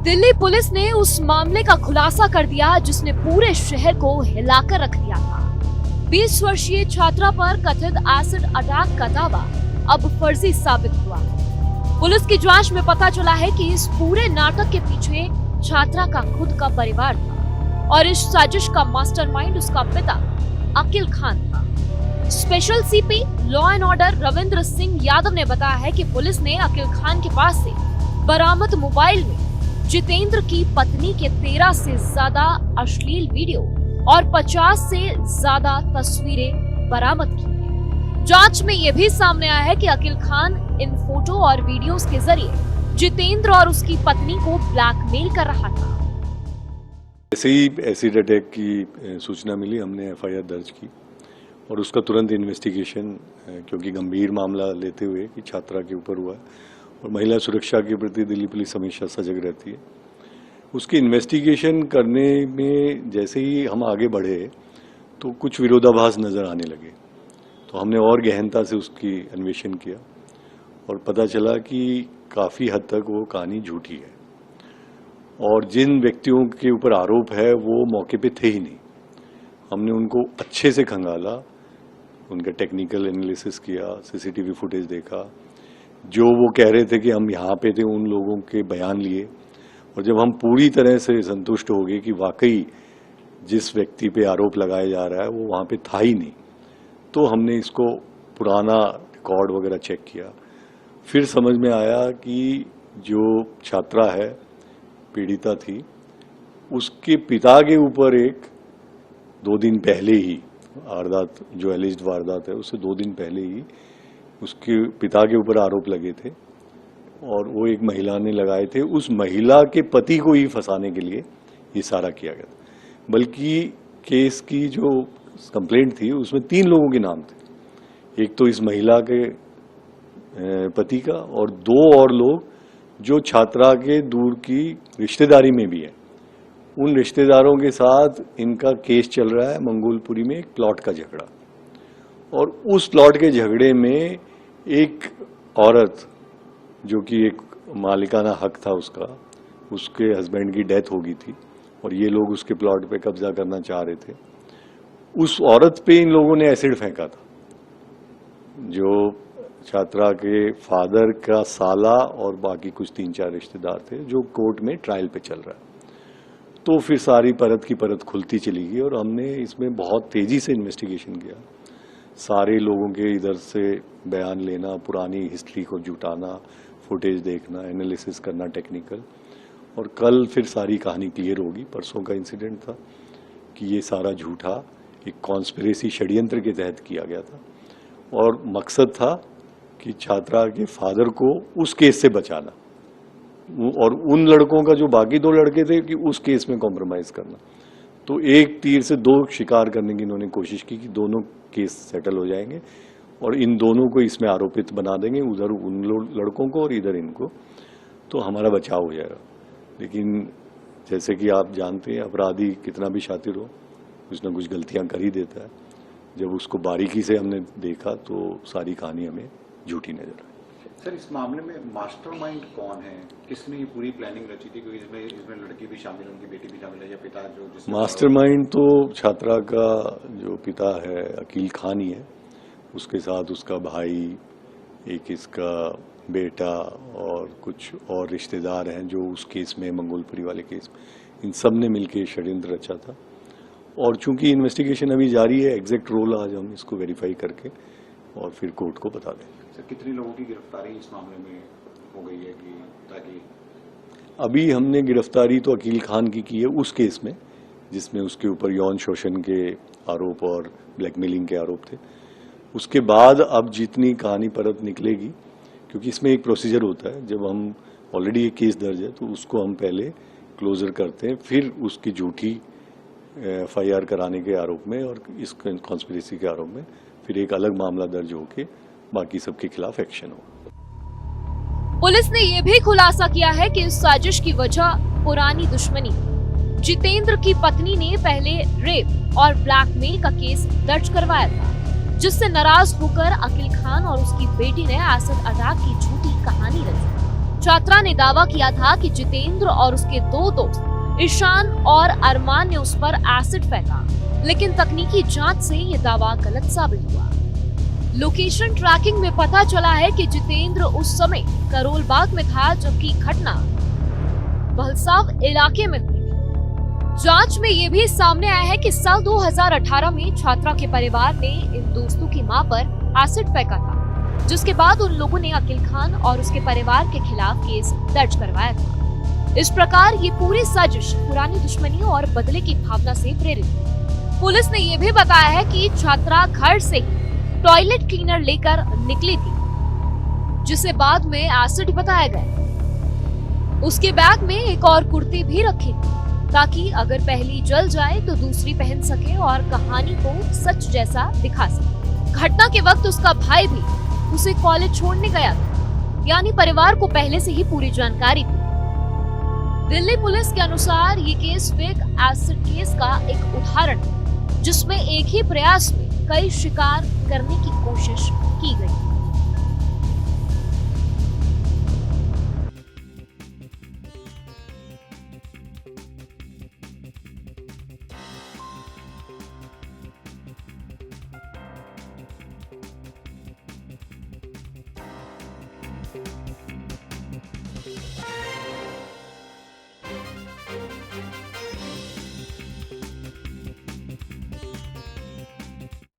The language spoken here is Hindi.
दिल्ली पुलिस ने उस मामले का खुलासा कर दिया जिसने पूरे शहर को हिलाकर रख दिया था। 20 वर्षीय छात्रा पर कथित एसिड अटैक का दावा अब फर्जी साबित हुआ। पुलिस की जांच में पता चला है कि इस पूरे नाटक के पीछे छात्रा का खुद का परिवार था और इस साजिश का मास्टरमाइंड उसका पिता अकील खान था। Special CP law and order Ravindra Singh Yadav ने बताया है कि पुलिस ने अकील खान के पास से बरामद मोबाइल में जितेंद्र की पत्नी के 13 से ज्यादा अश्लील वीडियो और 50 से ज्यादा तस्वीरें बरामद की हैं। जांच में यह भी सामने आया है कि अकील खान इन फोटो और वीडियोस के जरिए जितेंद्र और उसकी पत्नी को ब्लैकमेल कर रहा था। ऐसे ही एसिड अटैक की सूचना मिली, हमने एफआईआर दर्ज की और उसका तुरंत इन्वेस्टिगेशन, क्योंकि गंभीर मामला लेते हुए कि छात्रा के ऊपर हुआ और महिला सुरक्षा के प्रति दिल्ली पुलिस हमेशा सजग रहती है, उसकी इन्वेस्टिगेशन करने में जैसे ही हम आगे बढ़े तो कुछ विरोधाभास नजर आने लगे। तो हमने और गहनता से उसकी अन्वेषण किया और पता चला कि काफ़ी हद तक वो कहानी झूठी है और जिन व्यक्तियों के ऊपर आरोप है वो मौके पे थे ही नहीं। हमने उनको अच्छे से खंगाला, उनका टेक्निकल एनालिसिस किया, सीसीटीवी फुटेज देखा, जो वो कह रहे थे कि हम यहाँ पे थे उन लोगों के बयान लिए और जब हम पूरी तरह से संतुष्ट हो गए कि वाकई जिस व्यक्ति पे आरोप लगाया जा रहा है वो वहाँ पे था ही नहीं, तो हमने इसको पुराना रिकॉर्ड वगैरह चेक किया। फिर समझ में आया कि जो छात्रा है, पीड़िता थी, उसके पिता के ऊपर एक 2 दिन पहले ही वारदात, जो एलिज्ड वारदात है उससे 2 दिन पहले ही उसके पिता के ऊपर आरोप लगे थे और वो एक महिला ने लगाए थे। उस महिला के पति को ही फंसाने के लिए ये सारा किया गया था। बल्कि केस की जो कंप्लेंट थी उसमें 3 लोगों के नाम थे, एक तो इस महिला के पति का और 2 और लोग जो छात्रा के दूर की रिश्तेदारी में भी है। उन रिश्तेदारों के साथ इनका केस चल रहा है मंगोलपुरी में, एक प्लॉट का झगड़ा, और उस प्लॉट के झगड़े में एक औरत जो कि एक मालिकाना हक था उसका, उसके हस्बैंड की डेथ हो गई थी और ये लोग उसके प्लॉट पे कब्जा करना चाह रहे थे। उस औरत पे इन लोगों ने एसिड फेंका था। जो छात्रा के फादर का साला और बाकी कुछ 3-4 रिश्तेदार थे, जो कोर्ट में ट्रायल पे चल रहा है। तो फिर सारी परत की परत खुलती चली गई और हमने इसमें बहुत तेजी से इन्वेस्टिगेशन किया। सारे लोगों के इधर से बयान लेना, पुरानी हिस्ट्री को जुटाना, फुटेज देखना, एनालिसिस करना टेक्निकल, और कल फिर सारी कहानी क्लियर होगी। परसों का इंसिडेंट था कि ये सारा झूठा एक कॉन्स्पिरेसी षड्यंत्र के तहत किया गया था और मकसद था कि छात्रा के फादर को उस केस से बचाना और उन लड़कों का जो बाकी 2 लड़के थे कि उस केस में कॉम्प्रोमाइज करना। तो एक तीर से 2 शिकार करने की इन्होंने कोशिश की कि दोनों केस सेटल हो जाएंगे और इन दोनों को इसमें आरोपित बना देंगे, उधर उन लड़कों को और इधर इनको, तो हमारा बचाव हो जाएगा। लेकिन जैसे कि आप जानते हैं, अपराधी कितना भी शातिर हो, कुछ ना कुछ गलतियां कर ही देता है। जब उसको बारीकी से हमने देखा तो सारी कहानी हमें झूठी नजर आई। सर, इस मामले में मास्टरमाइंड कौन है? किसने ये पूरी प्लानिंग रची थी? क्योंकि इसमें लड़की भी शामिल है, उनकी बेटी भी शामिल है, या पिता जो मास्टरमाइंड तो छात्रा का जो पिता है अकील खान ही है, उसके साथ उसका भाई, एक इसका बेटा और कुछ और रिश्तेदार हैं जो उस केस में, मंगोलपुरी वाले केस में, इन सब ने मिलकर षड्यंत्र रचा था। और चूंकि इन्वेस्टिगेशन अभी जारी है, एग्जैक्ट रोल आज हम इसको वेरीफाई करके और फिर कोर्ट को बता देंगे। सर, कितने लोगों की गिरफ्तारी इस मामले में हो गई है कि ताकि? अभी हमने गिरफ्तारी तो अकील खान की है उस केस में जिसमें उसके ऊपर यौन शोषण के आरोप और ब्लैकमेलिंग के आरोप थे। उसके बाद अब जितनी कहानी परत निकलेगी, क्योंकि इसमें एक प्रोसीजर होता है, जब हम ऑलरेडी एक केस दर्ज है तो उसको हम पहले क्लोजर करते हैं, फिर उसकी झूठी एफआईआर कराने के आरोप में और इस कॉन्स्पिरेसी के आरोप में फिर एक अलग मामला दर्ज होके बाकी सबके खिलाफ एक्शन हो। पुलिस ने यह भी खुलासा किया है कि इस साजिश की वजह पुरानी दुश्मनी। जितेंद्र की पत्नी ने पहले रेप और ब्लैकमेल का केस दर्ज करवाया था, जिससे नाराज होकर अकील खान और उसकी बेटी ने एसिड अटैक की झूठी कहानी रची। छात्रा ने दावा किया था कि जितेंद्र और उसके दो दोस्त ईशान और अरमान ने उस पर एसिड फेंका, लेकिन तकनीकी जांच से ये दावा गलत साबित हुआ। लोकेशन ट्रैकिंग में पता चला है कि जितेंद्र उस समय करोल बाग में था, जबकि घटना बलसाव इलाके में हुई थी। जांच में ये भी सामने आया है कि साल 2018 में छात्रा के परिवार ने इन दोस्तों की मां पर एसिड फेंका था, जिसके बाद उन लोगों ने अकील खान और उसके परिवार के खिलाफ केस दर्ज करवाया था। इस प्रकार ये पूरी साजिश पुरानी दुश्मनी और बदले की भावना से प्रेरित थी। पुलिस ने यह भी बताया है कि छात्रा घर से टॉयलेट क्लीनर लेकर निकली थी, जिसे बाद में एसिड बताया गया। उसके बैग में एक और कुर्ती भी रखी थी, ताकि अगर पहली जल जाए तो दूसरी पहन सके और कहानी को सच जैसा दिखा सके। घटना के वक्त उसका भाई भी उसे कॉलेज छोड़ने गया था, यानी परिवार को पहले से ही पूरी जानकारी थी। दिल्ली पुलिस के अनुसार ये केस फेक एसिड केस का एक उदाहरण है, जिसमें एक ही प्रयास में कई शिकार करने की कोशिश